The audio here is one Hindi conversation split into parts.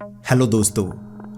हेलो दोस्तों,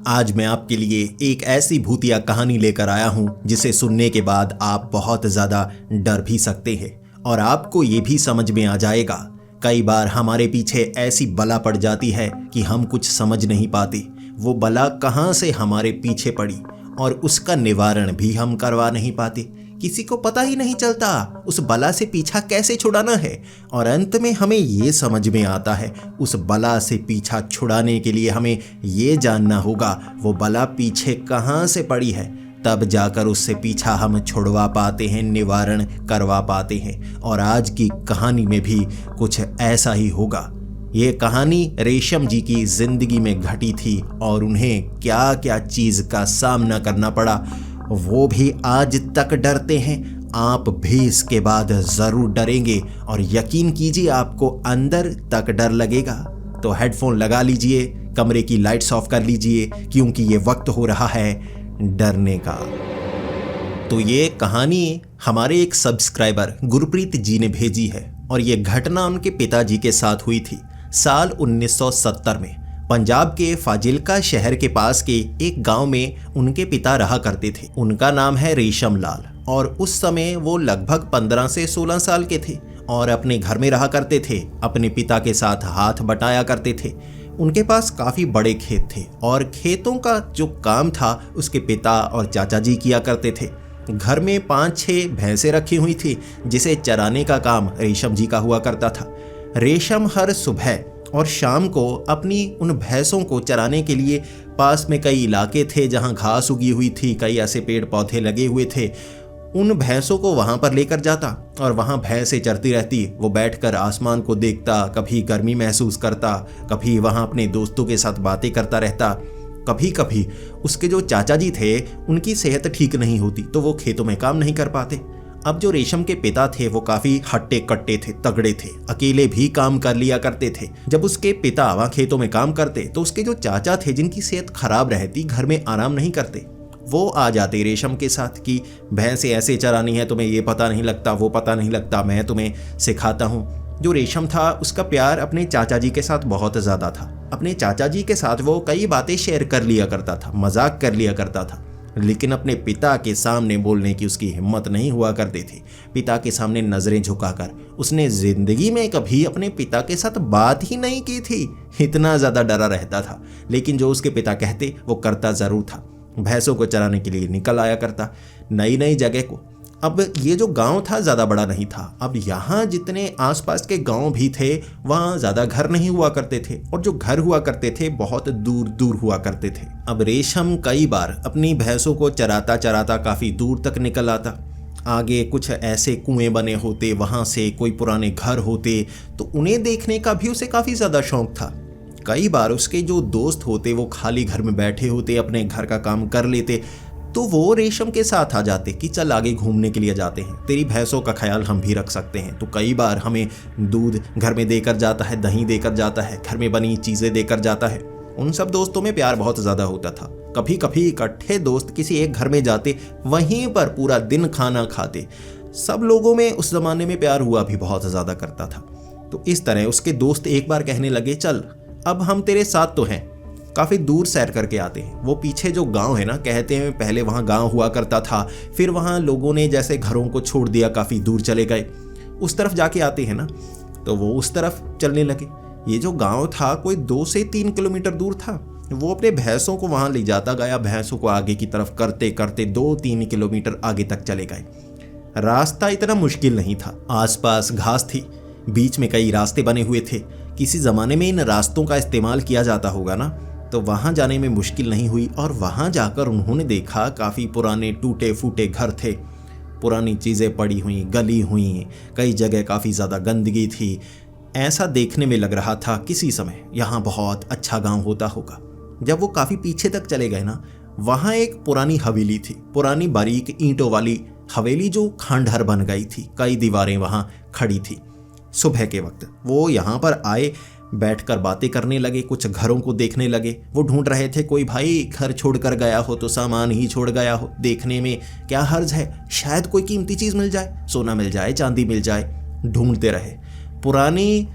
आज मैं आपके लिए एक ऐसी भूतिया कहानी लेकर आया हूं जिसे सुनने के बाद आप बहुत ज़्यादा डर भी सकते हैं और आपको ये भी समझ में आ जाएगा। कई बार हमारे पीछे ऐसी बला पड़ जाती है कि हम कुछ समझ नहीं पाते वो बला कहाँ से हमारे पीछे पड़ी और उसका निवारण भी हम करवा नहीं पाते। किसी को पता ही नहीं चलता उस बला से पीछा कैसे छुड़ाना है और अंत में हमें ये समझ में आता है उस बला से पीछा छुड़ाने के लिए हमें ये जानना होगा वो बला पीछे कहाँ से पड़ी है। तब जाकर उससे पीछा हम छुड़वा पाते हैं, निवारण करवा पाते हैं। और आज की कहानी में भी कुछ ऐसा ही होगा। ये कहानी रेशम जी की जिंदगी में घटी थी और उन्हें क्या क्या चीज़ का सामना करना पड़ा वो भी आज तक डरते हैं। आप भी इसके बाद ज़रूर डरेंगे और यकीन कीजिए आपको अंदर तक डर लगेगा। तो हेडफोन लगा लीजिए, कमरे की लाइट्स ऑफ कर लीजिए क्योंकि ये वक्त हो रहा है डरने का। तो ये कहानी हमारे एक सब्सक्राइबर गुरप्रीत जी ने भेजी है और ये घटना उनके पिताजी के साथ हुई थी साल 1970 में। पंजाब के फाजिल्का शहर के पास के एक गांव में उनके पिता रहा करते थे। उनका नाम है रेशम लाल और उस समय वो लगभग 15 से 16 साल के थे और अपने घर में रहा करते थे। अपने पिता के साथ हाथ बटाया करते थे। उनके पास काफ़ी बड़े खेत थे और खेतों का जो काम था उसके पिता और चाचा जी किया करते थे। घर में 5-6 भैंसें रखी हुई थी जिसे चराने का काम रेशम जी का हुआ करता था। रेशम हर सुबह और शाम को अपनी उन भैंसों को चराने के लिए पास में कई इलाके थे जहां घास उगी हुई थी, कई ऐसे पेड़ पौधे लगे हुए थे। उन भैंसों को वहां पर लेकर जाता और वहां भैंसें चरती रहती। वो बैठकर आसमान को देखता, कभी गर्मी महसूस करता, कभी वहां अपने दोस्तों के साथ बातें करता रहता। कभी कभी उसके जो चाचा जी थे उनकी सेहत ठीक नहीं होती तो वो खेतों में काम नहीं कर पाते। अब जो रेशम के पिता थे वो काफी हट्टे कट्टे थे, तगड़े थे, अकेले भी काम कर लिया करते थे। जब उसके पिता वहाँ खेतों में काम करते तो उसके जो चाचा थे जिनकी सेहत खराब रहती, घर में आराम नहीं करते, वो आ जाते रेशम के साथ कि भैंसें ऐसे चरानी है, तुम्हें ये पता नहीं लगता, वो पता नहीं लगता, मैं तुम्हें सिखाता हूँ। जो रेशम था उसका प्यार अपने चाचा जी के साथ बहुत ज़्यादा था। अपने चाचा जी के साथ वो कई बातें शेयर कर लिया करता था, मजाक कर लिया करता था, लेकिन अपने पिता के सामने बोलने की उसकी हिम्मत नहीं हुआ करती थी। पिता के सामने नज़रें झुकाकर उसने ज़िंदगी में कभी अपने पिता के साथ बात ही नहीं की थी। इतना ज़्यादा डरा रहता था, लेकिन जो उसके पिता कहते वो करता ज़रूर था। भैंसों को चराने के लिए निकल आया करता नई नई जगह को। अब ये जो गांव था ज़्यादा बड़ा नहीं था। अब यहाँ जितने आसपास के गांव भी थे वहाँ ज़्यादा घर नहीं हुआ करते थे और जो घर हुआ करते थे बहुत दूर दूर हुआ करते थे। अब रेशम कई बार अपनी भैंसों को चराता चराता काफ़ी दूर तक निकल आता। आगे कुछ ऐसे कुएं बने होते, वहाँ से कोई पुराने घर होते तो उन्हें देखने का भी उसे काफ़ी ज़्यादा शौक था। कई बार उसके जो दोस्त होते वो खाली घर में बैठे होते, अपने घर का काम कर लेते तो वो रेशम के साथ आ जाते कि चल आगे घूमने के लिए जाते हैं, तेरी भैंसों का ख्याल हम भी रख सकते हैं। तो कई बार हमें दूध घर में देकर जाता है, दही देकर जाता है, घर में बनी चीज़ें देकर जाता है। उन सब दोस्तों में प्यार बहुत ज़्यादा होता था। कभी कभी इकट्ठे दोस्त किसी एक घर में जाते, वहीं पर पूरा दिन खाना खाते। सब लोगों में उस ज़माने में प्यार हुआ भी बहुत ज़्यादा करता था। तो इस तरह उसके दोस्त एक बार कहने लगे, चल अब हम तेरे साथ तो हैं, काफ़ी दूर सैर करके आते हैं। वो पीछे जो गांव है ना, कहते हैं पहले वहाँ गांव हुआ करता था, फिर वहाँ लोगों ने जैसे घरों को छोड़ दिया, काफ़ी दूर चले गए, उस तरफ जाके आते हैं ना। तो वो उस तरफ चलने लगे। ये जो गांव था कोई 2 से 3 किलोमीटर दूर था। वो अपने भैंसों को वहाँ ले जाता गया, भैंसों को आगे की तरफ करते करते 2-3 किलोमीटर आगे तक चले गए। रास्ता इतना मुश्किल नहीं था, आसपास घास थी, बीच में कई रास्ते बने हुए थे। किसी ज़माने में इन रास्तों का इस्तेमाल किया जाता होगा ना, तो वहाँ जाने में मुश्किल नहीं हुई। और वहाँ जाकर उन्होंने देखा काफ़ी पुराने टूटे फूटे घर थे, पुरानी चीज़ें पड़ी हुई, गली हुई, कई जगह काफ़ी ज़्यादा गंदगी थी। ऐसा देखने में लग रहा था किसी समय यहाँ बहुत अच्छा गांव होता होगा। जब वो काफ़ी पीछे तक चले गए ना, वहाँ एक पुरानी हवेली थी, पुरानी बारीक ईंटों वाली हवेली जो खंडहर बन गई थी, कई दीवारें वहाँ खड़ी थी। सुबह के वक्त वो यहाँ पर आए, बैठकर बातें करने लगे, कुछ घरों को देखने लगे। वो ढूंढ रहे थे कोई भाई घर छोड़कर गया हो तो सामान ही छोड़ गया हो, देखने में क्या हर्ज है, शायद कोई कीमती चीज़ मिल जाए, सोना मिल जाए, चांदी मिल जाए। ढूंढते रहे। पुरानी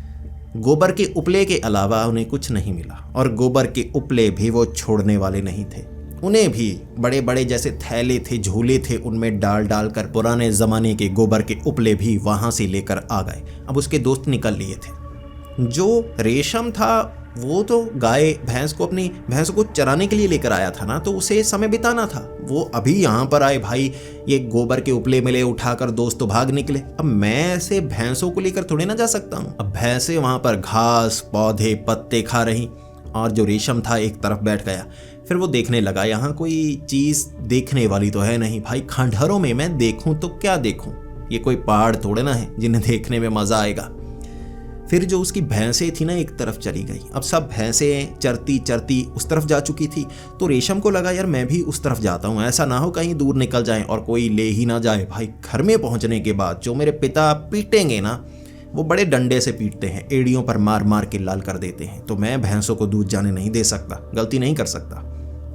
गोबर के उपले के अलावा उन्हें कुछ नहीं मिला, और गोबर के उपले भी वो छोड़ने वाले नहीं थे। उन्हें भी बड़े बड़े जैसे थैले थे, झोले थे, उनमें डाल डाल कर पुराने ज़माने के गोबर के उपले भी वहाँ से लेकर आ गए। अब उसके दोस्त निकल लिए थे। जो रेशम था वो तो गाय भैंस को, अपनी भैंस को चराने के लिए लेकर आया था ना, तो उसे समय बिताना था। वो अभी यहाँ पर आए भाई, ये गोबर के उपले मिले, उठाकर दोस्त तो भाग निकले। अब मैं ऐसे भैंसों को लेकर थोड़े ना जा सकता हूँ। अब भैंसें वहाँ पर घास, पौधे, पत्ते खा रही, और जो रेशम था एक तरफ बैठ गया। फिर वो देखने लगा, यहाँ कोई चीज़ देखने वाली तो है नहीं भाई, खंडहरों में मैं देखूं तो क्या देखूं, ये कोई पहाड़ थोड़े ना है जिन्हें देखने में मज़ा आएगा। फिर जो उसकी भैंसें थी ना एक तरफ चली गई। अब सब भैंसें चरती चरती उस तरफ जा चुकी थी, तो रेशम को लगा यार मैं भी उस तरफ जाता हूँ, ऐसा ना हो कहीं दूर निकल जाएं और कोई ले ही ना जाए। भाई घर में पहुँचने के बाद जो मेरे पिता पीटेंगे ना, वो बड़े डंडे से पीटते हैं, एड़ियों पर मार मार के लाल कर देते हैं, तो मैं भैंसों को दूध जाने नहीं दे सकता, गलती नहीं कर सकता।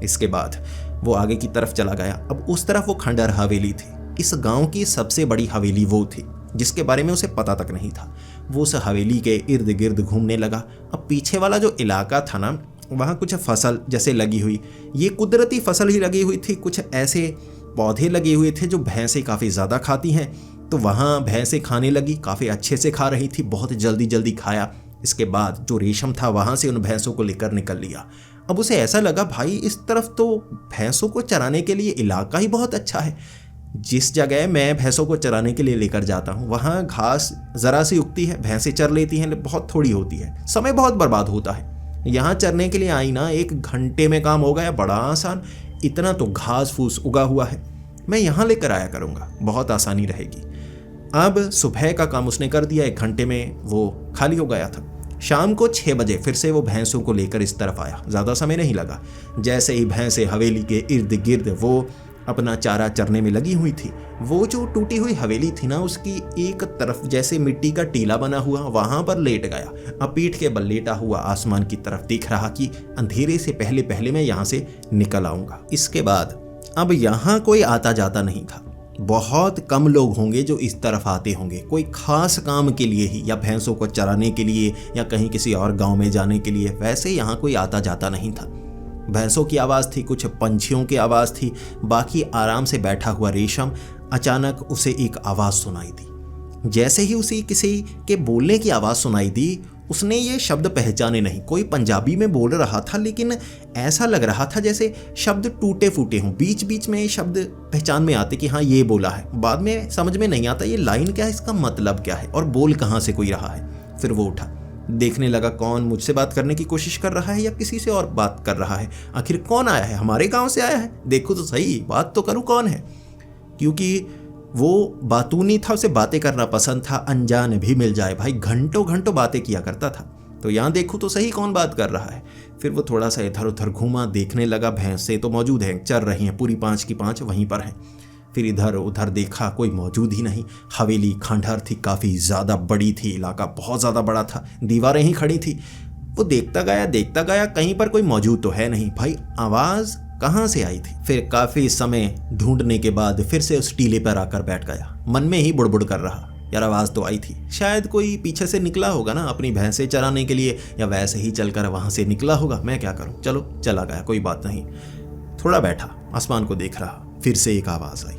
इसके बाद वो आगे की तरफ चला गया। अब उस तरफ वो खंडहर हवेली थी। इस गांव की सबसे बड़ी हवेली वो थी जिसके बारे में उसे पता तक नहीं था। वो उस हवेली के इर्द गिर्द घूमने लगा। अब पीछे वाला जो इलाका था ना, वहाँ कुछ फसल जैसे लगी हुई, ये कुदरती फसल ही लगी हुई थी, कुछ ऐसे पौधे लगे हुए थे जो भैंसें काफ़ी ज़्यादा खाती हैं, तो वहाँ भैंसें खाने लगी, काफ़ी अच्छे से खा रही थी, बहुत जल्दी जल्दी खाया। इसके बाद जो रेशम था वहाँ से उन भैंसों को लेकर निकल लिया। अब उसे ऐसा लगा भाई इस तरफ तो भैंसों को चराने के लिए इलाका ही बहुत अच्छा है, जिस जगह मैं भैंसों को चराने के लिए लेकर जाता हूँ वहाँ घास ज़रा सी उगती है, भैंसें चर लेती हैं, बहुत थोड़ी होती है, समय बहुत बर्बाद होता है। यहाँ चरने के लिए आई ना, 1 घंटे में काम हो गया, बड़ा आसान, इतना तो घास फूस उगा हुआ है, मैं यहाँ लेकर आया करूँगा, बहुत आसानी रहेगी। अब सुबह का काम उसने कर दिया, 1 घंटे में वो खाली हो गया था। शाम को 6 बजे फिर से वो भैंसों को लेकर इस तरफ आया, ज़्यादा समय नहीं लगा। जैसे ही भैंसें हवेली के इर्द गिर्द वो अपना चारा चरने में लगी हुई थी, वो जो टूटी हुई हवेली थी ना, उसकी एक तरफ जैसे मिट्टी का टीला बना हुआ, वहां पर लेट गया। अब पीठ के बल लेटा हुआ आसमान की तरफ देख रहा कि अंधेरे से पहले पहले मैं यहाँ से निकल आऊंगा। इसके बाद अब यहाँ कोई आता जाता नहीं था, बहुत कम लोग होंगे जो इस तरफ आते होंगे, कोई खास काम के लिए ही, या भैंसों को चराने के लिए, या कहीं किसी और गांव में जाने के लिए, वैसे यहाँ कोई आता जाता नहीं था। भैंसों की आवाज़ थी, कुछ पंछियों की आवाज़ थी, बाकी आराम से बैठा हुआ रेशम। अचानक उसे एक आवाज़ सुनाई दी। जैसे ही उसे किसी के बोलने की आवाज़ सुनाई दी, उसने ये शब्द पहचाने नहीं। कोई पंजाबी में बोल रहा था, लेकिन ऐसा लग रहा था जैसे शब्द टूटे फूटे हों। बीच बीच में शब्द पहचान में आते कि हाँ ये बोला है, बाद में समझ में नहीं आता ये लाइन क्या है, इसका मतलब क्या है, और बोल कहाँ से कोई रहा है। फिर वो उठा, देखने लगा कौन मुझसे बात करने की कोशिश कर रहा है या किसी से और बात कर रहा है। आखिर कौन आया है, हमारे गाँव से आया है, देखो तो सही, बात तो करूँ कौन है। क्योंकि वो बातूनी था, उसे बातें करना पसंद था, अनजान भी मिल जाए भाई, घंटों घंटों बातें किया करता था। तो यहाँ देखूँ तो सही कौन बात कर रहा है। फिर वो थोड़ा सा इधर उधर घूमा, देखने लगा भैंसें तो मौजूद हैं, चर रही हैं, पूरी 5 की 5 वहीं पर हैं। फिर इधर उधर देखा, कोई मौजूद ही नहीं। हवेली खंडहर थी, काफ़ी ज़्यादा बड़ी थी, इलाका बहुत ज़्यादा बड़ा था, दीवारें ही खड़ी थी। वो देखता गया, कहीं पर कोई मौजूद तो है नहीं। भाई आवाज़ कहाँ से आई थी। फिर काफ़ी समय ढूंढने के बाद फिर से उस टीले पर आकर बैठ गया, मन में ही बुड़बुड़ कर रहा, यार आवाज़ तो आई थी, शायद कोई पीछे से निकला होगा ना अपनी भैंसें चराने के लिए, या वैसे ही चलकर वहाँ से निकला होगा, मैं क्या करूँ, चलो चला गया, कोई बात नहीं। थोड़ा बैठा, आसमान को देख रहा, फिर से एक आवाज़ आई।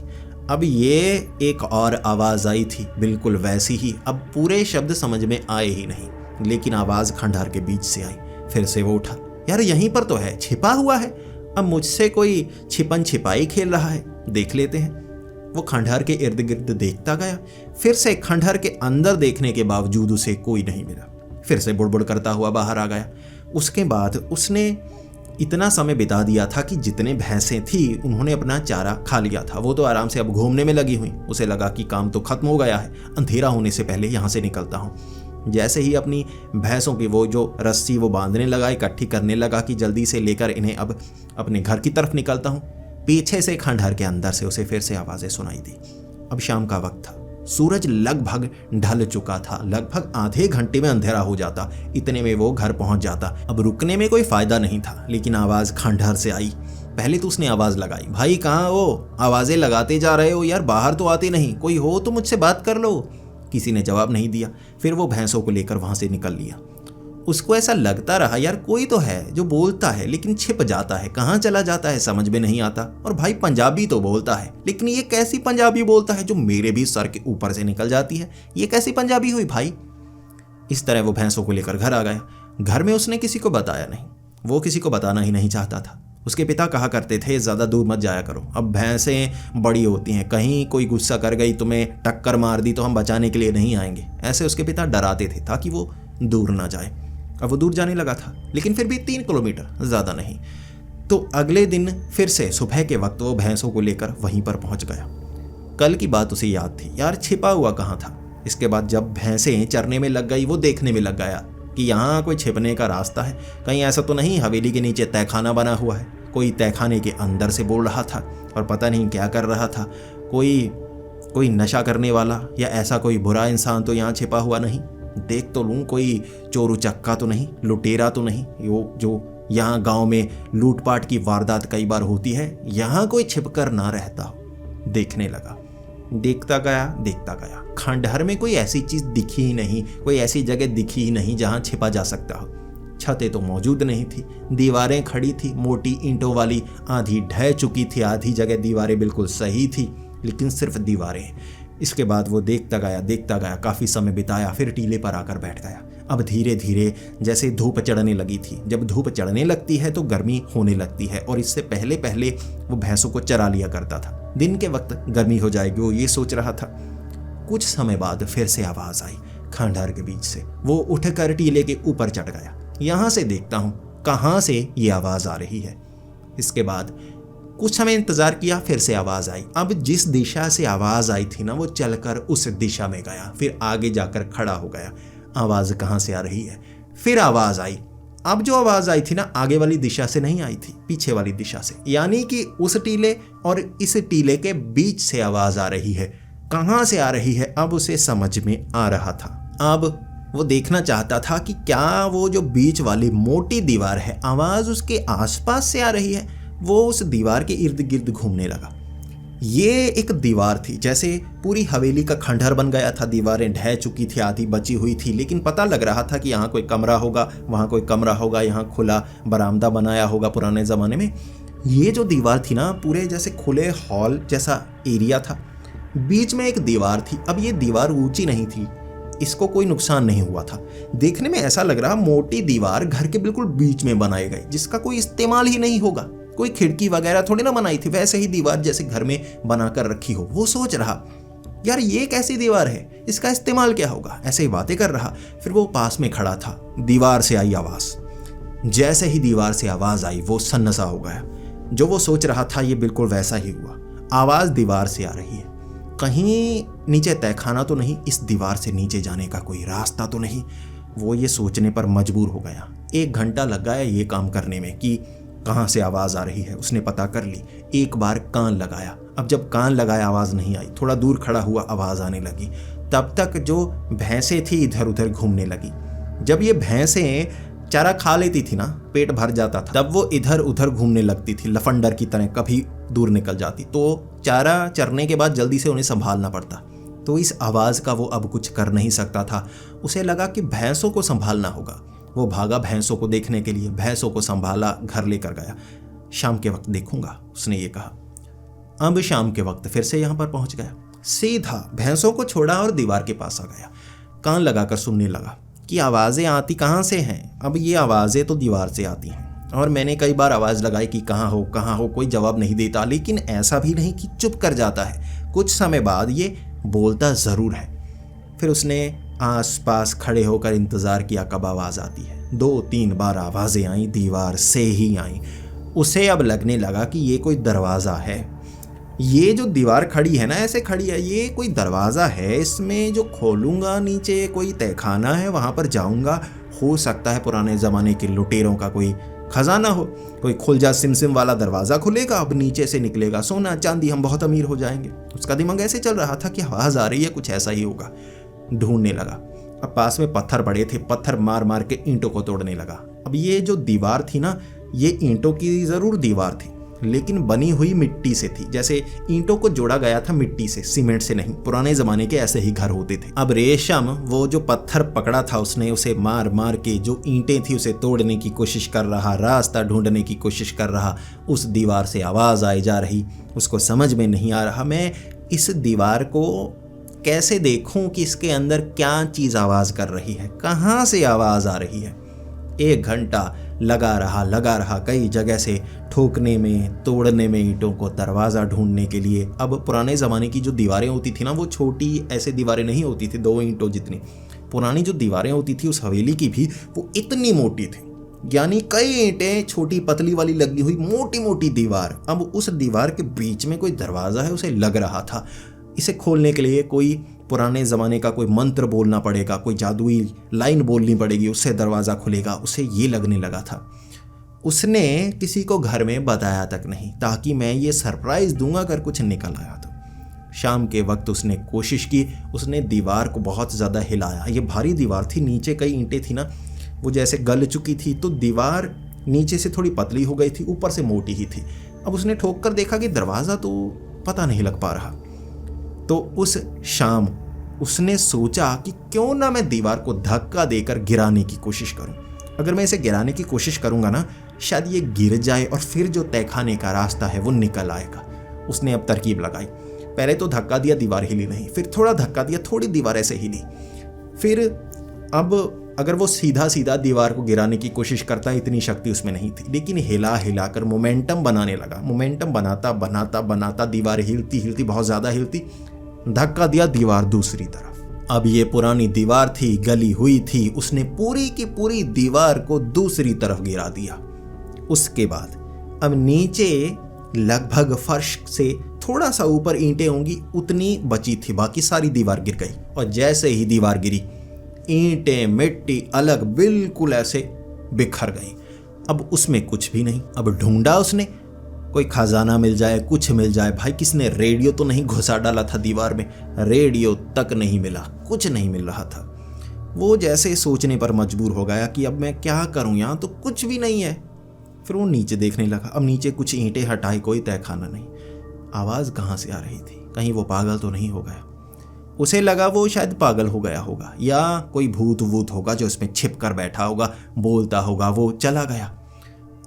अब ये एक और आवाज़ आई थी, बिल्कुल वैसी ही। अब पूरे शब्द समझ में आए ही नहीं, लेकिन आवाज़ खंडहर के बीच से आई। फिर से वो उठा, यार यहीं पर तो है, छिपा हुआ है, अब मुझसे कोई छिपन छिपाई खेल रहा है, देख लेते हैं। वो खंडहर के इर्द गिर्द देखता गया, फिर से खंडहर के अंदर देखने के बावजूद उसे कोई नहीं मिला। फिर से बुड़बुड़ करता हुआ बाहर आ गया। उसके बाद उसने इतना समय बिता दिया था कि जितने भैंसें थी उन्होंने अपना चारा खा लिया था, वो तो आराम से अब घूमने में लगी हुई। उसे लगा कि काम तो खत्म हो गया है, अंधेरा होने से पहले यहाँ से निकलता हूँ। जैसे ही अपनी भैंसों की वो जो रस्सी वो बांधने लगा, इकट्ठी करने लगा कि जल्दी से लेकर इन्हें अब अपने घर की तरफ निकलता हूँ, पीछे से खंडहर के अंदर से उसे फिर से आवाज़ें सुनाई दी। अब शाम का वक्त था, सूरज लगभग ढल चुका था, लगभग आधे घंटे में अंधेरा हो जाता, इतने में वो घर पहुंच जाता। अब रुकने में कोई फायदा नहीं था, लेकिन आवाज़ खंडहर से आई। पहले तो उसने आवाज़ लगाई, भाई कहाँ हो, आवाज़ें लगाते जा रहे हो यार, बाहर तो आते नहीं, कोई हो तो मुझसे बात कर लो। किसी ने जवाब नहीं दिया। फिर वो भैंसों को लेकर वहाँ से निकल लिया। उसको ऐसा लगता रहा यार कोई तो है जो बोलता है लेकिन छिप जाता है, कहाँ चला जाता है समझ में नहीं आता। और भाई पंजाबी तो बोलता है, लेकिन ये कैसी पंजाबी बोलता है जो मेरे भी सर के ऊपर से निकल जाती है, ये कैसी पंजाबी हुई भाई। इस तरह वो भैंसों को लेकर घर आ गया। घर में उसने किसी को बताया नहीं, वो किसी को बताना ही नहीं चाहता था। उसके पिता कहा करते थे ज़्यादा दूर मत जाया करो, अब भैंसें बड़ी होती हैं, कहीं कोई गुस्सा कर गई, तुम्हें टक्कर मार दी तो हम बचाने के लिए नहीं आएंगे। ऐसे उसके पिता डराते थे ताकि वो दूर ना जाए। अब वो दूर जाने लगा था, लेकिन फिर भी 3 किलोमीटर, ज़्यादा नहीं। तो अगले दिन फिर से सुबह के वक्त वो भैंसों को लेकर वहीं पर पहुंच गया। कल की बात उसे याद थी, यार छिपा हुआ कहाँ था। इसके बाद जब भैंसें चरने में लग गई, वो देखने में लग गया कि यहाँ कोई छिपने का रास्ता है, कहीं ऐसा तो नहीं हवेली के नीचे तहखाना बना हुआ है। कोई तहखाने के अंदर से बोल रहा था और पता नहीं क्या कर रहा था। कोई नशा करने वाला या ऐसा कोई बुरा इंसान तो यहाँ छिपा हुआ नहीं। देख तो लूँ, कोई चोर उचक्का तो नहीं, लुटेरा तो नहीं, वो जो यहाँ गांव में लूटपाट की वारदात कई बार होती है, यहाँ कोई छिपकर ना रहता हो। देखने लगा, देखता गया, खंडहर में कोई ऐसी चीज़ दिखी ही नहीं, कोई ऐसी जगह दिखी ही नहीं जहाँ छिपा जा सकता हो। छतें तो मौजूद नहीं थी, दीवारें खड़ी थी मोटी ईंटों वाली, आधी ढह चुकी थी, आधी जगह दीवारें बिल्कुल सही थी, लेकिन सिर्फ दीवारें। इसके बाद वो देखता गया, काफ़ी समय बिताया, फिर टीले पर आकर बैठ गया। अब धीरे धीरे जैसे धूप चढ़ने लगी थी, जब धूप चढ़ने लगती है तो गर्मी होने लगती है, और इससे पहले पहले वो भैंसों को चरा लिया करता था। दिन के वक्त गर्मी हो जाएगी वो ये सोच रहा था। कुछ समय बाद फिर से आवाज़ आई खंडहर के बीच से। वो उठकर टीले के ऊपर चढ़ गया, यहाँ से देखता हूँ कहाँ से ये आवाज़ आ रही है। इसके बाद कुछ समय इंतजार किया, फिर से आवाज़ आई। अब जिस दिशा से आवाज़ आई थी ना, वो चलकर उस दिशा में गया, फिर आगे जाकर खड़ा हो गया। आवाज़ कहाँ से आ रही है? फिर आवाज़ आई। अब जो आवाज़ आई थी ना, आगे वाली दिशा से नहीं आई थी, पीछे वाली दिशा से, यानी कि उस टीले और इस टीले के बीच से आवाज़ आ रही है। कहाँ से आ रही है अब उसे समझ में आ रहा था। अब वो देखना चाहता था कि क्या वो जो बीच वाली मोटी दीवार है, आवाज़ उसके आसपास से आ रही है। वो उस दीवार के इर्द गिर्द घूमने लगा। ये एक दीवार थी, जैसे पूरी हवेली का खंडहर बन गया था। दीवारें ढह चुकी थी, आधी बची हुई थी, लेकिन पता लग रहा था कि यहाँ कोई कमरा होगा, वहाँ कोई कमरा होगा, यहाँ खुला बरामदा बनाया होगा पुराने ज़माने में। ये जो दीवार थी ना, पूरे जैसे खुले हॉल जैसा एरिया था, बीच में एक दीवार थी। अब ये दीवार ऊंची नहीं थी, इसको कोई नुकसान नहीं हुआ था। देखने में ऐसा लग रहा मोटी दीवार घर के बिल्कुल बीच में बनाई गई, जिसका कोई इस्तेमाल ही नहीं होगा। कोई खिड़की वगैरह थोड़ी ना बनाई थी, वैसे ही दीवार जैसे घर में बनाकर रखी हो। वो सोच रहा, यार ये कैसी दीवार है, इसका इस्तेमाल क्या होगा, ऐसे ही बातें कर रहा। फिर वो पास में खड़ा था, दीवार से आई आवाज़। जैसे ही दीवार से आवाज़ आई, वो सन्नसा हो गया। जो वो सोच रहा था ये बिल्कुल वैसा ही हुआ। आवाज़ दीवार से आ रही है, कहीं नीचे तहखाना तो नहीं, इस दीवार से नीचे जाने का कोई रास्ता तो नहीं। वो ये सोचने पर मजबूर हो गया। 1 घंटा लग गया ये काम करने में कि कहाँ से आवाज़ आ रही है, उसने पता कर ली। एक बार कान लगाया, अब जब कान लगाया आवाज़ नहीं आई, थोड़ा दूर खड़ा हुआ, आवाज़ आने लगी। तब तक जो भैंसें थी इधर उधर घूमने लगी। जब ये भैंसें चारा खा लेती थी ना, पेट भर जाता था, तब वो इधर उधर घूमने लगती थी लफंडर की तरह, कभी दूर निकल जाती। तो चारा चरने के बाद जल्दी से उन्हें संभालना पड़ता। तो इस आवाज़ का वो अब कुछ कर नहीं सकता था। उसे लगा कि भैंसों को संभालना होगा। वो भागा भैंसों को देखने के लिए, भैंसों को संभाला, घर लेकर गया। शाम के वक्त देखूंगा, उसने ये कहा। अब शाम के वक्त फिर से यहाँ पर पहुँच गया, सीधा भैंसों को छोड़ा और दीवार के पास आ गया। कान लगाकर सुनने लगा कि आवाज़ें आती कहाँ से हैं। अब ये आवाज़ें तो दीवार से आती हैं, और मैंने कई बार आवाज़ लगाई कि कहाँ हो, कोई जवाब नहीं देता। लेकिन ऐसा भी नहीं कि चुप कर जाता है, कुछ समय बाद ये बोलता ज़रूर है। फिर उसने आसपास खड़े होकर इंतज़ार किया कब आवाज़ आती है। 2-3 बार आवाज़ें आईं, दीवार से ही आईं। उसे अब लगने लगा कि ये कोई दरवाज़ा है। ये जो दीवार खड़ी है ना, ऐसे खड़ी है, ये कोई दरवाज़ा है। इसमें जो खोलूँगा नीचे कोई तहखाना है, वहाँ पर जाऊँगा। हो सकता है पुराने ज़माने के लुटेरों का कोई खजाना हो, कोई खुल जा सिमसिम वाला दरवाज़ा खुलेगा, अब नीचे से निकलेगा सोना चांदी, हम बहुत अमीर हो जाएंगे। उसका दिमाग ऐसे चल रहा था कि आवाज़ आ रही है, कुछ ऐसा ही होगा। ढूंढने लगा। अब पास में पत्थर पड़े थे, पत्थर मार मार के ईंटों को तोड़ने लगा। अब ये जो दीवार थी ना, ये ईंटों की ज़रूर दीवार थी, लेकिन बनी हुई मिट्टी से थी, जैसे ईंटों को जोड़ा गया था मिट्टी से, सीमेंट से नहीं। पुराने जमाने के ऐसे ही घर होते थे। अब रेशम वो जो पत्थर पकड़ा था उसने उसे मार मार के जो ईंटें थी उसे तोड़ने की कोशिश कर रहा, रास्ता ढूंढने की कोशिश कर रहा। उस दीवार से आवाज आई जा रही, उसको समझ में नहीं आ रहा मैं इस दीवार को कैसे देखूं कि इसके अंदर क्या चीज आवाज कर रही है, कहां से आवाज आ रही है। 1 घंटा लगा रहा कई जगह से ठोकने में, तोड़ने में ईंटों को, दरवाज़ा ढूंढने के लिए। अब पुराने ज़माने की जो दीवारें होती थी ना, वो छोटी ऐसे दीवारें नहीं होती थी 2 ईंटों जितनी। पुरानी जो दीवारें होती थी उस हवेली की भी, वो इतनी मोटी थी, यानी कई ईंटें छोटी पतली वाली लगी हुई मोटी मोटी दीवार। अब उस दीवार के बीच में कोई दरवाज़ा है, उसे लग रहा था इसे खोलने के लिए कोई पुराने ज़माने का कोई मंत्र बोलना पड़ेगा, कोई जादुई लाइन बोलनी पड़ेगी, उससे दरवाज़ा खुलेगा, उसे ये लगने लगा था। उसने किसी को घर में बताया तक नहीं, ताकि मैं ये सरप्राइज़ दूंगा अगर कुछ निकल आया तो। शाम के वक्त उसने कोशिश की, उसने दीवार को बहुत ज़्यादा हिलाया। ये भारी दीवार थी, नीचे कई ईंटें थी ना, वो जैसे गल चुकी थी, तो दीवार नीचे से थोड़ी पतली हो गई थी, ऊपर से मोटी ही थी। अब उसने ठोक कर देखा कि दरवाज़ा तो पता नहीं लग पा रहा। तो उस शाम उसने सोचा कि क्यों ना मैं दीवार को धक्का देकर गिराने की कोशिश करूं। अगर मैं इसे गिराने की कोशिश करूंगा ना, शायद ये गिर जाए और फिर जो तहखाने का रास्ता है वो निकल आएगा। उसने अब तरकीब लगाई। पहले तो धक्का दिया, दीवार हिली नहीं, फिर थोड़ा धक्का दिया, थोड़ी दीवार ऐसे हिली। फिर अब अगर वो सीधा सीधा दीवार को गिराने की कोशिश करता, इतनी शक्ति उसमें नहीं थी, लेकिन हिला हिला कर मोमेंटम बनाने लगा। मोमेंटम बनाता बनाता बनाता दीवार हिलती हिलती, बहुत ज़्यादा हिलती, धक्का दिया, दीवार दूसरी तरफ। अब ये पुरानी दीवार थी, गली हुई थी, उसने पूरी की पूरी दीवार को दूसरी तरफ गिरा दिया। उसके बाद अब नीचे लगभग फर्श से थोड़ा सा ऊपर ईंटें होंगी उतनी बची थी, बाकी सारी दीवार गिर गई। और जैसे ही दीवार गिरी, ईंटें मिट्टी अलग बिल्कुल ऐसे बिखर गई। अब उसमें कुछ भी नहीं। अब ढूंढा उसने, कोई खजाना मिल जाए, कुछ मिल जाए। भाई किसने रेडियो तो नहीं घुसा डाला था दीवार में? रेडियो तक नहीं मिला, कुछ नहीं मिल रहा था। वो जैसे सोचने पर मजबूर हो गया कि अब मैं क्या करूं, यहाँ तो कुछ भी नहीं है। फिर वो नीचे देखने लगा। अब नीचे कुछ ईंटें हटाई, कोई तहखाना नहीं। आवाज़ कहाँ से आ रही थी? कहीं वो पागल तो नहीं हो गया? उसे लगा वो शायद पागल हो गया होगा, या कोई भूत वूत होगा जो इसमें छिप कर बैठा होगा, बोलता होगा। वो चला गया।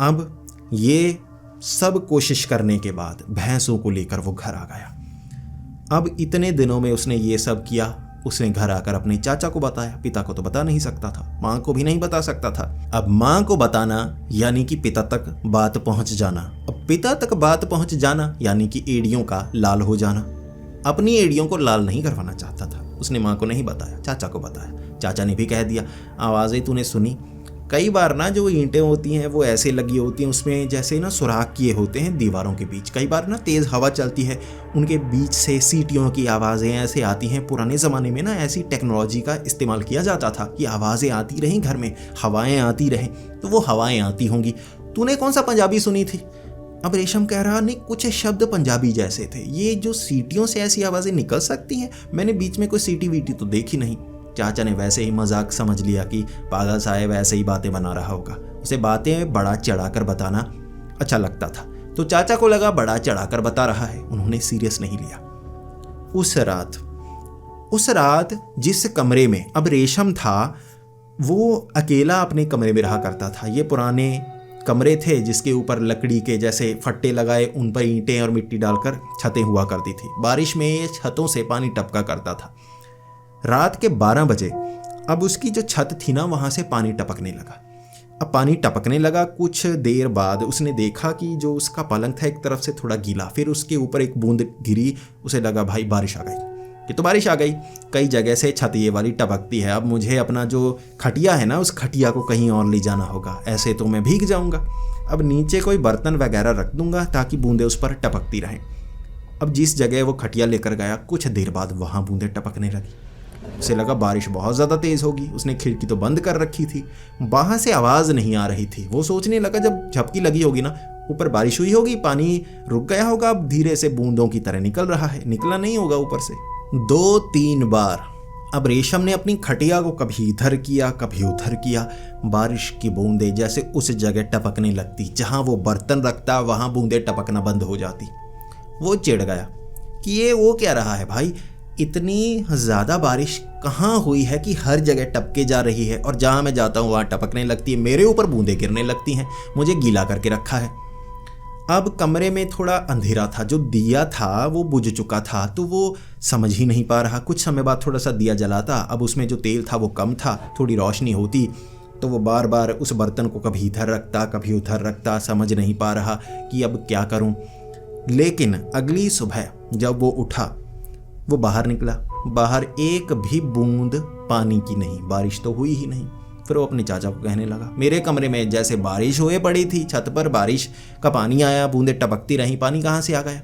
अब ये सब कोशिश करने के बाद भैंसों को लेकर वो घर आ गया। अब इतने दिनों में उसने ये सब किया। उसने घर आकर अपने चाचा को बताया। पिता को तो बता नहीं सकता था, माँ को भी नहीं बता सकता था। अब माँ को बताना यानी कि पिता तक बात पहुँच जाना। अब पिता तक बात पहुँच जाना यानी कि एड़ियों का लाल हो जाना। अपनी एड़ियों को लाल नहीं करवाना चाहता था। उसने माँ को नहीं बताया, चाचा को बताया। चाचा ने भी कह दिया, आवाज़ें तूने सुनी? कई बार ना जो ईंटें होती हैं वो ऐसे लगी होती हैं, उसमें जैसे ना सुराख किए होते हैं दीवारों के बीच। कई बार ना तेज़ हवा चलती है, उनके बीच से सीटियों की आवाज़ें ऐसे आती हैं। पुराने ज़माने में ना ऐसी टेक्नोलॉजी का इस्तेमाल किया जाता था कि आवाज़ें आती रहें घर में, हवाएं आती रहें। तो वो हवाएं आती होंगी। तूने कौन सा पंजाबी सुनी थी? अब रेशम कह रहा, नहीं कुछ शब्द पंजाबी जैसे थे। ये जो सीटियों से ऐसी आवाज़ें निकल सकती हैं, मैंने बीच में कोई सीटी वीटी तो देखी नहीं। चाचा ने वैसे ही मजाक समझ लिया कि पागल साहब ऐसे ही बातें बना रहा होगा। उसे बातें बड़ा चढ़ाकर बताना अच्छा लगता था, तो चाचा को लगा बड़ा चढ़ाकर बता रहा है। उन्होंने सीरियस नहीं लिया। उस रात जिस कमरे में अब रेशम था, वो अकेला अपने कमरे में रहा करता था। ये पुराने कमरे थे जिसके ऊपर लकड़ी के जैसे फट्टे लगाए, उन पर ईंटें और मिट्टी डालकर छतें हुआ करती थी। बारिश में ये छतों से पानी टपका करता था। रात के 12 बजे अब उसकी जो छत थी ना, वहाँ से पानी टपकने लगा। अब पानी टपकने लगा। कुछ देर बाद उसने देखा कि जो उसका पलंग था एक तरफ से थोड़ा गीला, फिर उसके ऊपर एक बूंद गिरी। उसे लगा भाई बारिश आ गई। ये तो बारिश आ गई। कई जगह से छत ये वाली टपकती है। अब मुझे अपना जो खटिया है ना, उस खटिया को कहीं और ले जाना होगा, ऐसे तो मैं भीग जाऊँगा। अब नीचे कोई बर्तन वगैरह रख दूंगा ताकि बूंदें उस पर टपकती रहें। अब जिस जगह वो खटिया लेकर गया, कुछ देर बाद वहाँ बूंदें टपकने लगी। उसे लगा बारिश बहुत ज़्यादा तेज़ होगी। उसने खिड़की तो बंद कर रखी थी, वहाँ से आवाज़ नहीं आ रही थी। वो सोचने लगा जब झपकी लगी होगी ना, ऊपर बारिश हुई होगी, पानी रुक गया होगा, अब धीरे से बूंदों की तरह निकल रहा है। निकला नहीं होगा ऊपर से। 2-3 बार अब रेशम ने अपनी खटिया को कभी इधर किया कभी उधर किया। बारिश की बूंदें जैसे उस जगह टपकने लगती जहां वो बर्तन रखता, वहां बूंदें टपकना बंद हो जाती। वो चिढ़ गया कि ये वो क्या रहा है भाई, इतनी ज़्यादा बारिश कहाँ हुई है कि हर जगह टपके जा रही है, और जहाँ मैं जाता हूँ वहाँ टपकने लगती है, मेरे ऊपर बूंदें गिरने लगती हैं, मुझे गीला करके रखा है। अब कमरे में थोड़ा अंधेरा था, जो दिया था वो बुझ चुका था, तो वो समझ ही नहीं पा रहा। कुछ समय बाद थोड़ा सा दिया जलाता, अब उसमें जो तेल था वो कम था, थोड़ी रोशनी होती तो वो बार बार उस बर्तन को कभी इधर रखता कभी उधर रखता, समझ नहीं पा रहा कि अब क्या करूं। लेकिन अगली सुबह जब वो उठा, वो बाहर निकला, बाहर एक भी बूंद पानी की नहीं, बारिश तो हुई ही नहीं। फिर वो अपने चाचा को कहने लगा, मेरे कमरे में जैसे बारिश हुए पड़ी थी, छत पर बारिश का पानी आया, बूंदें टपकती रहीं, पानी कहाँ से आ गया।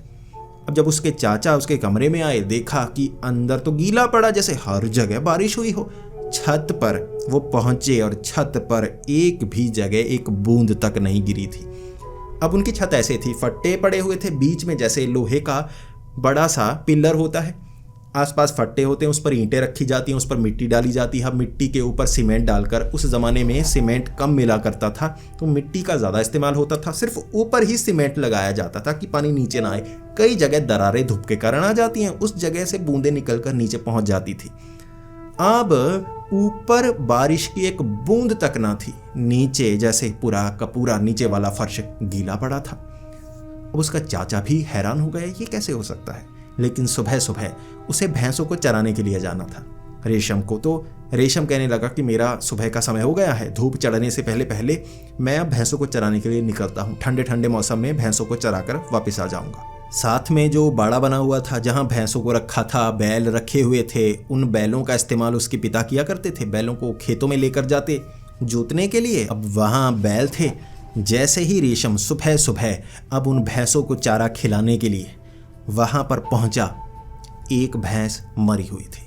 अब जब उसके चाचा उसके कमरे में आए, देखा कि अंदर तो गीला पड़ा जैसे हर जगह बारिश हुई हो। छत पर वो पहुंचे और छत पर एक भी जगह एक बूंद तक नहीं गिरी थी। अब उनकी छत ऐसे थी, फट्टे पड़े हुए थे, बीच में जैसे लोहे का बड़ा सा पिलर होता है, आसपास फट्टे होते हैं, उस पर ईंटें रखी जाती हैं, उस पर मिट्टी डाली जाती है। मिट्टी के ऊपर सीमेंट डालकर, उस ज़माने में सीमेंट कम मिला करता था तो मिट्टी का ज़्यादा इस्तेमाल होता था, सिर्फ ऊपर ही सीमेंट लगाया जाता था कि पानी नीचे ना आए। कई जगह दरारें धूप के कारण आ जाती हैं, उस जगह से बूंदें निकलकर नीचे पहुंच जाती थी। अब ऊपर बारिश की एक बूंद तक ना थी, नीचे जैसे पूरा का पूरा नीचे वाला फर्श गीला पड़ा था। अब उसका चाचा भी हैरान हो गया, ये कैसे हो सकता है। लेकिन सुबह सुबह उसे भैंसों को चराने के लिए जाना था रेशम को, तो रेशम कहने लगा कि मेरा सुबह का समय हो गया है, धूप चढ़ने से पहले पहले मैं अब भैंसों को चराने के लिए निकलता हूँ, ठंडे ठंडे मौसम में भैंसों को चराकर वापस आ जाऊंगा। साथ में जो बाड़ा बना हुआ था जहाँ भैंसों को रखा था, बैल रखे हुए थे, उन बैलों का इस्तेमाल उसके पिता किया करते थे, बैलों को खेतों में लेकर जाते जोतने के लिए। अब वहाँ बैल थे। जैसे ही रेशम सुबह सुबह अब उन भैंसों को चारा खिलाने के लिए वहाँ पर पहुँचा, एक भैंस मरी हुई थी।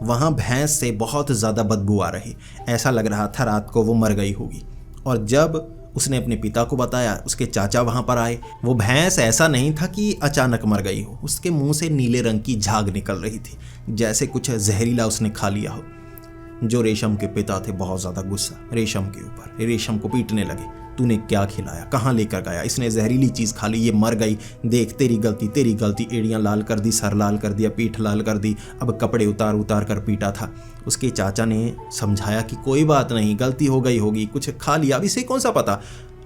वहाँ भैंस से बहुत ज़्यादा बदबू आ रही, ऐसा लग रहा था रात को वो मर गई होगी। और जब उसने अपने पिता को बताया, उसके चाचा वहाँ पर आए। वो भैंस ऐसा नहीं था कि अचानक मर गई हो, उसके मुंह से नीले रंग की झाग निकल रही थी, जैसे कुछ जहरीला उसने खा लिया हो। जो रेशम के पिता थे बहुत ज़्यादा गुस्सा रेशम के ऊपर, रेशम को पीटने लगे, तूने क्या खिलाया, कहाँ लेकर गया, इसने जहरीली चीज़ खा ली, ये मर गई, देख तेरी गलती, एड़ियाँ लाल कर दी, सर लाल कर दिया, पीठ लाल कर दी, अब कपड़े उतार उतार कर पीटा था। उसके चाचा ने समझाया कि कोई बात नहीं, गलती हो गई होगी, कुछ खा लिया, अब इसे कौन सा पता,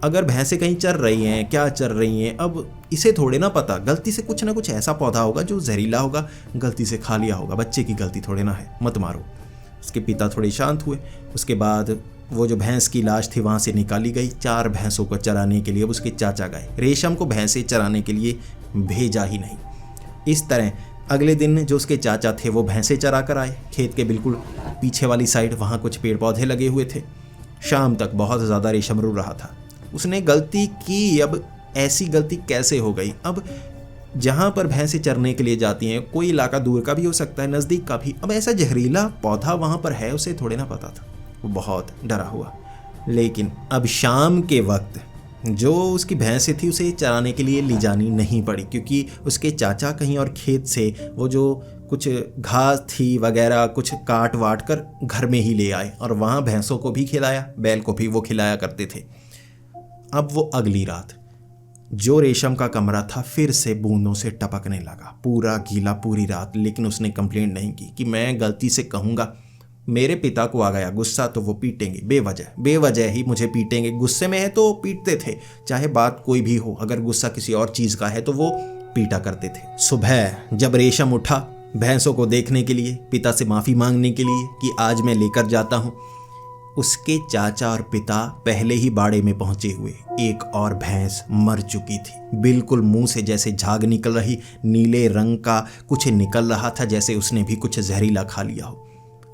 अगर भैंसें कहीं चर रही हैं, क्या चर रही हैं, अब इसे थोड़े ना पता, गलती से कुछ ना कुछ ऐसा पौधा होगा जो जहरीला होगा, गलती से खा लिया होगा, बच्चे की गलती थोड़े ना है, मत मारो। उसके पिता थोड़े शांत हुए। उसके बाद वो जो भैंस की लाश थी वहाँ से निकाली गई, 4 भैंसों को चराने के लिए अब उसके चाचा गए। रेशम को भैंसें चराने के लिए भेजा ही नहीं। इस तरह अगले दिन जो उसके चाचा थे वो भैंसें चरा कर आए, खेत के बिल्कुल पीछे वाली साइड, वहाँ कुछ पेड़ पौधे लगे हुए थे। शाम तक बहुत ज़्यादा रेशम रो रहा था, उसने गलती की, अब ऐसी गलती कैसे हो गई। अब जहाँ पर भैंसें चरने के लिए जाती हैं, कोई इलाका दूर का भी हो सकता है, नज़दीक का भी, अब ऐसा जहरीला पौधा वहाँ पर है, उसे थोड़े ना पता था। वो बहुत डरा हुआ। लेकिन अब शाम के वक्त जो उसकी भैंसें थी उसे चराने के लिए ले जानी नहीं पड़ी, क्योंकि उसके चाचा कहीं और खेत से वो जो कुछ घास थी वगैरह कुछ काट वाट कर घर में ही ले आए, और वहाँ भैंसों को भी खिलाया, बैल को भी वो खिलाया करते थे। अब वो अगली रात जो रेशम का कमरा था फिर से बूंदों से टपकने लगा, पूरा गीला पूरी रात। लेकिन उसने कंप्लेंट नहीं की कि मैं गलती से कहूँगा, मेरे पिता को आ गया गुस्सा तो वो पीटेंगे, बेवजह ही मुझे पीटेंगे। गुस्से में है तो पीटते थे, चाहे बात कोई भी हो, अगर गुस्सा किसी और चीज़ का है तो वो पीटा करते थे। सुबह जब रेशम उठा भैंसों को देखने के लिए, पिता से माफ़ी मांगने के लिए कि आज मैं लेकर जाता हूँ, उसके चाचा और पिता पहले ही बाड़े में पहुंचे हुए। एक और भैंस मर चुकी थी, बिल्कुल मुंह से जैसे झाग निकल रही, नीले रंग का कुछ निकल रहा था, जैसे उसने भी कुछ जहरीला खा लिया हो।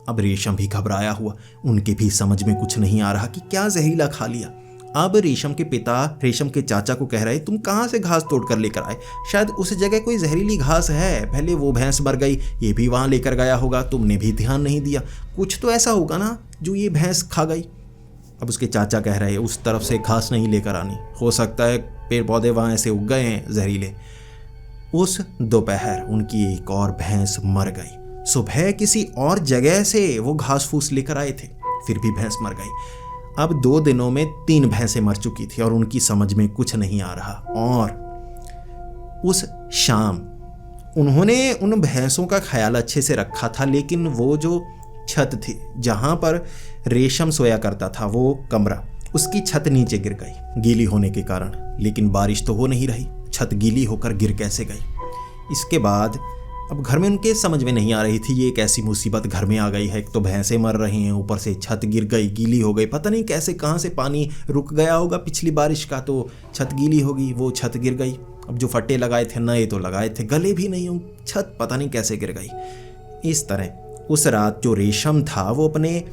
अब रेशम भी घबराया हुआ, उनके भी समझ में कुछ नहीं आ रहा कि क्या जहरीला खा लिया। अब रेशम के पिता रेशम के चाचा को कह रहे, तुम कहाँ से घास तोड़ कर लेकर आए, शायद उस जगह कोई जहरीली घास है, पहले वो भैंस मर गई, ये भी वहाँ लेकर गया होगा, तुमने भी ध्यान नहीं दिया, कुछ तो ऐसा होगा ना जो ये भैंस खा गई। अब उसके चाचा कह रहे, उस तरफ से घास नहीं लेकर आनी, हो सकता है पेड़ पौधे वहाँ ऐसे उग गए हैं जहरीले। उस दोपहर उनकी एक और भैंस मर गई। सुबह किसी और जगह से वो घास फूस लेकर आए थे, फिर भी भैंस मर गई। अब 2 दिनों में 3 भैंसें मर चुकी थी और उनकी समझ में कुछ नहीं आ रहा। और उस शाम उन्होंने उन भैंसों का ख्याल अच्छे से रखा था, लेकिन वो जो छत थी जहाँ पर रेशम सोया करता था, वो कमरा, उसकी छत नीचे गिर गई गीली होने के कारण। लेकिन बारिश तो हो नहीं रही, छत गीली होकर गिर कैसे गई। इसके बाद अब घर में उनके समझ में नहीं आ रही थी, ये एक ऐसी मुसीबत घर में आ गई है। एक तो भैंसें मर रही हैं, ऊपर से छत गिर गई, गीली हो गई। पता नहीं कैसे कहाँ से पानी रुक गया होगा पिछली बारिश का, तो छत गीली होगी, वो छत गिर गई। अब जो फट्टे लगाए थे, नए तो लगाए थे, गले भी नहीं, छत पता नहीं कैसे गिर गई। इस तरह उस रात जो रेशम था वो अपने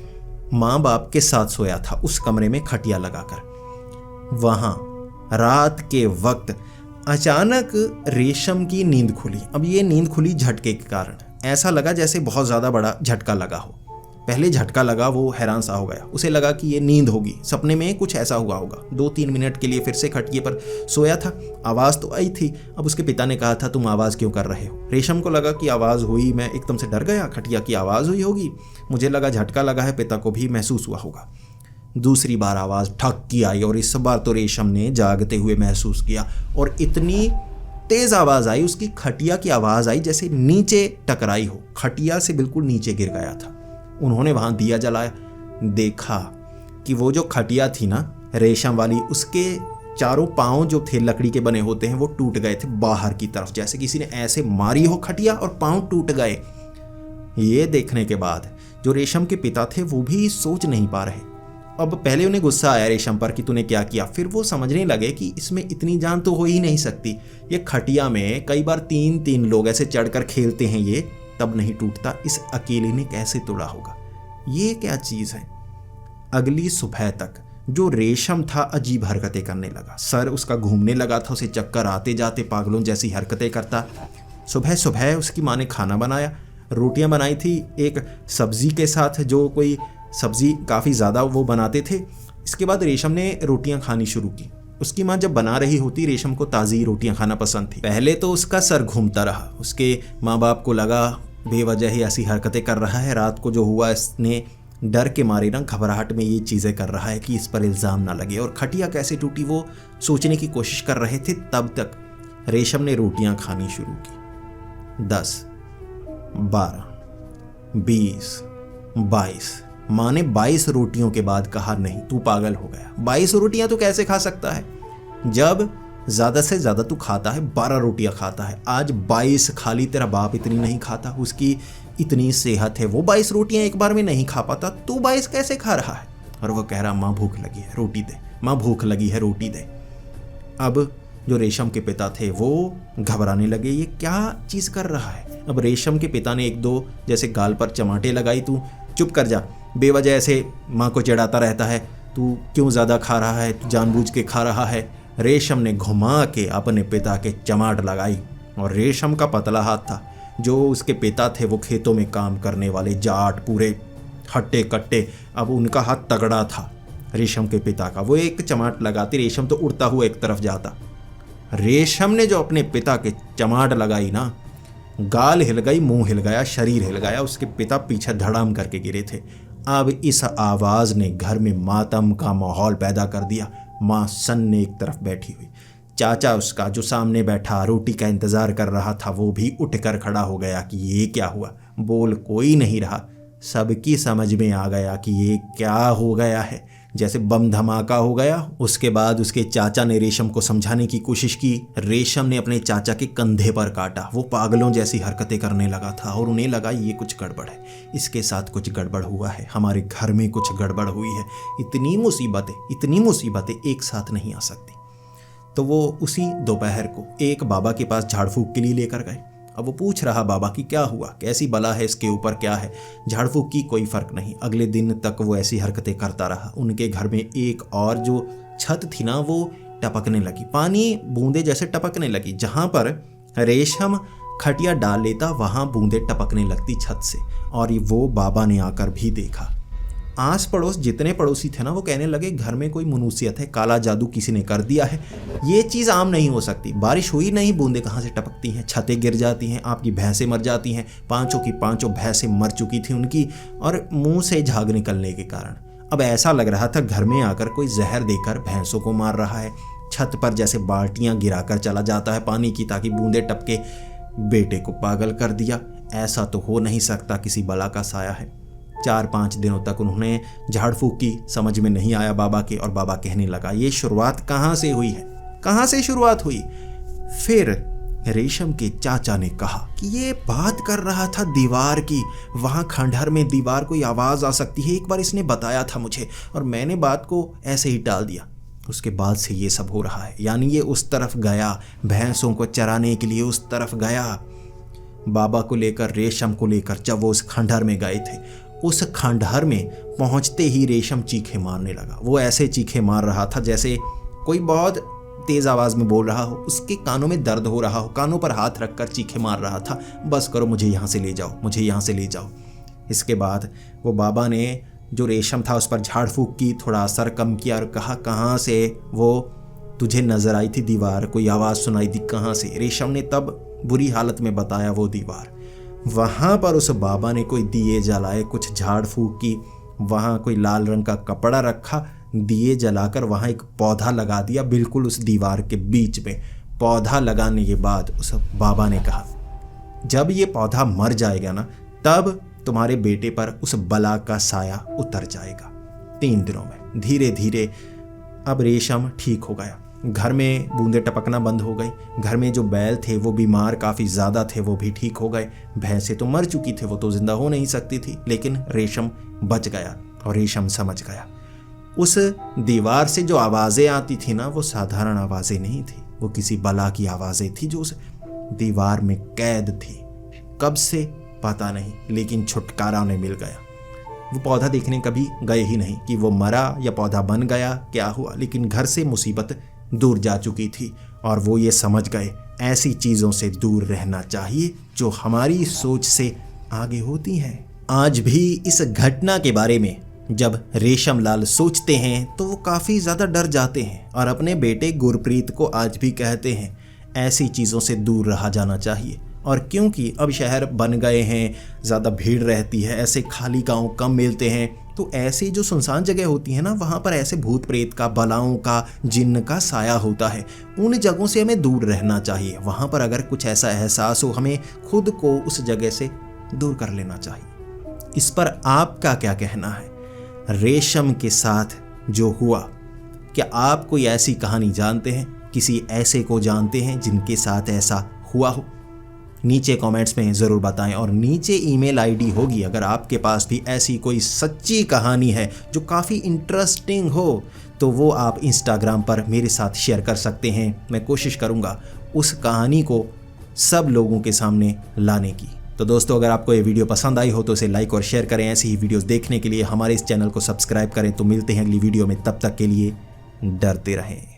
माँ बाप के साथ सोया था, उस कमरे में खटिया लगाकर। वहाँ रात के वक्त अचानक रेशम की नींद खुली। अब ये नींद खुली झटके के कारण, ऐसा लगा जैसे बहुत ज़्यादा बड़ा झटका लगा हो। पहले झटका लगा, वो हैरान सा हो गया, उसे लगा कि ये नींद होगी, सपने में कुछ ऐसा हुआ होगा। 2-3 मिनट के लिए फिर से खटिए पर सोया था, आवाज़ तो आई थी। अब उसके पिता ने कहा था, तुम आवाज़ क्यों कर रहे हो। रेशम को लगा कि आवाज़ हुई, मैं एकदम से डर गया, खटिया की आवाज़ हुई होगी, मुझे लगा झटका लगा है, पिता को भी महसूस हुआ होगा। दूसरी बार आवाज़ ठक की आई और इस बार तो रेशम ने जागते हुए महसूस किया, और इतनी तेज़ आवाज़ आई, उसकी खटिया की आवाज़ आई जैसे नीचे टकराई हो, खटिया से बिल्कुल नीचे गिर गया था। उन्होंने वहाँ दिया जलाया, देखा कि वो जो खटिया थी ना रेशम वाली, उसके चारों पाँव जो थे लकड़ी के बने होते हैं, वो टूट गए थे बाहर की तरफ, जैसे किसी ने ऐसे मारी हो खटिया और पाँव टूट गए। ये देखने के बाद जो रेशम के पिता थे वो भी सोच नहीं पा रहे। अब पहले उन्हें गुस्सा आया रेशम पर कि तूने क्या किया, फिर वो समझने लगे कि इसमें इतनी जान तो हो ही नहीं सकती। ये खटिया में कई बार 3-3 लोग ऐसे चढ़कर खेलते हैं, ये तब नहीं टूटता, इस अकेले ने कैसे तोड़ा होगा, ये क्या चीज़ है। अगली सुबह तक जो रेशम था अजीब हरकतें करने लगा, सर उसका घूमने लगा था, उसे चक्कर आते जाते पागलों जैसी हरकतें करता। सुबह सुबह उसकी माँ ने खाना बनाया, रोटियां बनाई थी एक सब्जी के साथ, जो कोई सब्जी काफ़ी ज़्यादा वो बनाते थे। इसके बाद रेशम ने रोटियां खानी शुरू की। उसकी माँ जब बना रही होती, रेशम को ताज़ी रोटियां खाना पसंद थी। पहले तो उसका सर घूमता रहा, उसके माँ बाप को लगा बेवजह ही ऐसी हरकतें कर रहा है। रात को जो हुआ, इसने डर के मारे ना घबराहट में ये चीज़ें कर रहा है कि इस पर इल्ज़ाम ना लगे, और खटिया कैसे टूटी वो सोचने की कोशिश कर रहे थे। तब तक रेशम ने रोटियां खानी शुरू की। 10, 12, 20, 22। माँ ने 22 रोटियों के बाद कहा, नहीं तू पागल हो गया, 22 रोटियां तो कैसे खा सकता है, जब ज़्यादा से ज़्यादा तू खाता है 12 रोटियां खाता है, आज 22 खा ली। तेरा बाप इतनी नहीं खाता, उसकी इतनी सेहत है, वो 22 रोटियां एक बार में नहीं खा पाता, तू 22 कैसे खा रहा है। और वो कह रहा, माँ भूख लगी है रोटी दे, माँ भूख लगी है रोटी दे। अब जो रेशम के पिता थे वो घबराने लगे, ये क्या चीज़ कर रहा है। अब रेशम के पिता ने 1-2 जैसे गाल पर चमाटे लगाई, तू चुप कर जा, बेवजह ऐसे माँ को चिढ़ाता रहता है, तू क्यों ज़्यादा खा रहा है, तू जानबूझ के खा रहा है। रेशम ने घुमा के अपने पिता के चमाट लगाई, और रेशम का पतला हाथ था, जो उसके पिता थे वो खेतों में काम करने वाले जाट, पूरे हट्टे कट्टे। अब उनका हाथ तगड़ा था रेशम के पिता का, वो एक चमाट लगाती, रेशम तो उड़ता हुआ एक तरफ जाता। रेशम ने जो अपने पिता के चमाट लगाई ना, गाल हिल गई, मुंह हिल गया, शरीर हिल गया, उसके पिता पीछे धड़ाम करके गिरे थे। अब इस आवाज़ ने घर में मातम का माहौल पैदा कर दिया। माँ सन्ने एक तरफ बैठी हुई, चाचा उसका जो सामने बैठा रोटी का इंतज़ार कर रहा था, वो भी उठकर खड़ा हो गया कि ये क्या हुआ। बोल कोई नहीं रहा, सबकी समझ में आ गया कि ये क्या हो गया है, जैसे बम धमाका हो गया। उसके बाद उसके चाचा ने रेशम को समझाने की कोशिश की। रेशम ने अपने चाचा के कंधे पर काटा, वो पागलों जैसी हरकतें करने लगा था, और उन्हें लगा ये कुछ गड़बड़ है, इसके साथ कुछ गड़बड़ हुआ है, हमारे घर में कुछ गड़बड़ हुई है। इतनी मुसीबतें एक साथ नहीं आ सकती। तो वो उसी दोपहर को एक बाबा के पास झाड़ फूक के लिए लेकर गए। अब वो पूछ रहा, बाबा की क्या हुआ, कैसी बला है, इसके ऊपर क्या है। झाड़ फूक की कोई फ़र्क नहीं, अगले दिन तक वो ऐसी हरकतें करता रहा। उनके घर में एक और जो छत थी ना, वो टपकने लगी, पानी बूंदे जैसे टपकने लगी। जहाँ पर रेशम खटिया डाल लेता, वहाँ बूंदे टपकने लगती छत से, और वो बाबा ने आकर भी देखा। आस पड़ोस जितने पड़ोसी थे ना वो कहने लगे घर में कोई मनुष्यत है, काला जादू किसी ने कर दिया है। ये चीज़ आम नहीं हो सकती। बारिश हुई नहीं, बूंदें कहाँ से टपकती हैं, छतें गिर जाती हैं, आपकी भैंसें मर जाती हैं। पांचों की पांचों भैंसें मर चुकी थी उनकी, और मुंह से झाग निकलने के कारण अब ऐसा लग रहा था घर में आकर कोई जहर देकर भैंसों को मार रहा है। छत पर जैसे बाल्टियां गिराकर चला जाता है पानी की ताकि बूंदें टपके। बेटे को पागल कर दिया। ऐसा तो हो नहीं सकता, किसी बला का साया है। 4-5 दिनों तक उन्होंने झाड़ फूक की, समझ में नहीं आया बाबा के, और बाबा कहने लगा ये शुरुआत कहाँ से हुई है, कहाँ से शुरुआत हुई। फिर रेशम के चाचा ने कहा कि ये बात कर रहा था दीवार की, वहाँ खंडहर में दीवार कोई आवाज़ आ सकती है, एक बार इसने बताया था मुझे और मैंने बात को ऐसे ही टाल दिया। उसके बाद से ये सब हो रहा है। यानी ये उस तरफ गया, भैंसों को चराने के लिए उस तरफ गया। बाबा को लेकर, रेशम को लेकर जब वो उस खंडहर में गए थे, उस खंडहर में पहुंचते ही रेशम चीखे मारने लगा। वो ऐसे चीखे मार रहा था जैसे कोई बहुत तेज आवाज में बोल रहा हो, उसके कानों में दर्द हो रहा हो, कानों पर हाथ रखकर चीखे मार रहा था, बस करो मुझे यहाँ से ले जाओ, मुझे यहाँ से ले जाओ। इसके बाद वो बाबा ने जो रेशम था उस पर झाड़ फूक की, थोड़ा असर कम किया और कहा कहाँ से वो तुझे नजर आई थी दीवार, कोई आवाज़ सुनाई थी कहाँ से। रेशम ने तब बुरी हालत में बताया वो दीवार। वहाँ पर उस बाबा ने कोई दिए जलाए, कुछ झाड़ फूक की, वहाँ कोई लाल रंग का कपड़ा रखा, दिए जलाकर वहाँ एक पौधा लगा दिया बिल्कुल उस दीवार के बीच में। पौधा लगाने के बाद उस बाबा ने कहा जब ये पौधा मर जाएगा ना तब तुम्हारे बेटे पर उस बला का साया उतर जाएगा। 3 दिनों में धीरे धीरे अब रेशम ठीक हो गया। घर में बूंदें टपकना बंद हो गई। घर में जो बैल थे वो बीमार काफ़ी ज़्यादा थे, वो भी ठीक हो गए। भैंसें तो मर चुकी थी, वो तो जिंदा हो नहीं सकती थी, लेकिन रेशम बच गया और रेशम समझ गया। उस दीवार से जो आवाज़ें आती थी ना वो साधारण आवाज़ें नहीं थी, वो किसी बला की आवाज़ें थी जो उस दीवार में कैद थी। कब से पता नहीं, लेकिन छुटकारा उन्हें मिल गया। वो पौधा देखने कभी गए ही नहीं कि वो मरा या पौधा बन गया, क्या हुआ, लेकिन घर से मुसीबत दूर जा चुकी थी और वो ये समझ गए ऐसी चीज़ों से दूर रहना चाहिए जो हमारी सोच से आगे होती हैं। आज भी इस घटना के बारे में जब रेशम लाल सोचते हैं तो वो काफ़ी ज़्यादा डर जाते हैं और अपने बेटे गुरप्रीत को आज भी कहते हैं ऐसी चीज़ों से दूर रहा जाना चाहिए। और क्योंकि अब शहर बन गए हैं, ज़्यादा भीड़ रहती है, ऐसे खाली गांव कम मिलते हैं, तो ऐसी जो सुनसान जगह होती है ना वहाँ पर ऐसे भूत प्रेत का, बलाओं का, जिन्न का साया होता है। उन जगहों से हमें दूर रहना चाहिए। वहाँ पर अगर कुछ ऐसा एहसास हो हमें खुद को उस जगह से दूर कर लेना चाहिए। इस पर आपका क्या कहना है? रेशम के साथ जो हुआ, क्या आप कोई ऐसी कहानी जानते हैं, किसी ऐसे को जानते हैं जिनके साथ ऐसा हुआ हो? नीचे कमेंट्स में ज़रूर बताएं और नीचे ईमेल आईडी होगी। अगर आपके पास भी ऐसी कोई सच्ची कहानी है जो काफ़ी इंटरेस्टिंग हो तो वो आप इंस्टाग्राम पर मेरे साथ शेयर कर सकते हैं। मैं कोशिश करूँगा उस कहानी को सब लोगों के सामने लाने की। तो दोस्तों, अगर आपको ये वीडियो पसंद आई हो तो इसे लाइक और शेयर करें। ऐसी ही वीडियोस देखने के लिए हमारे इस चैनल को सब्सक्राइब करें। तो मिलते हैं अगली वीडियो में, तब तक के लिए डरते रहें।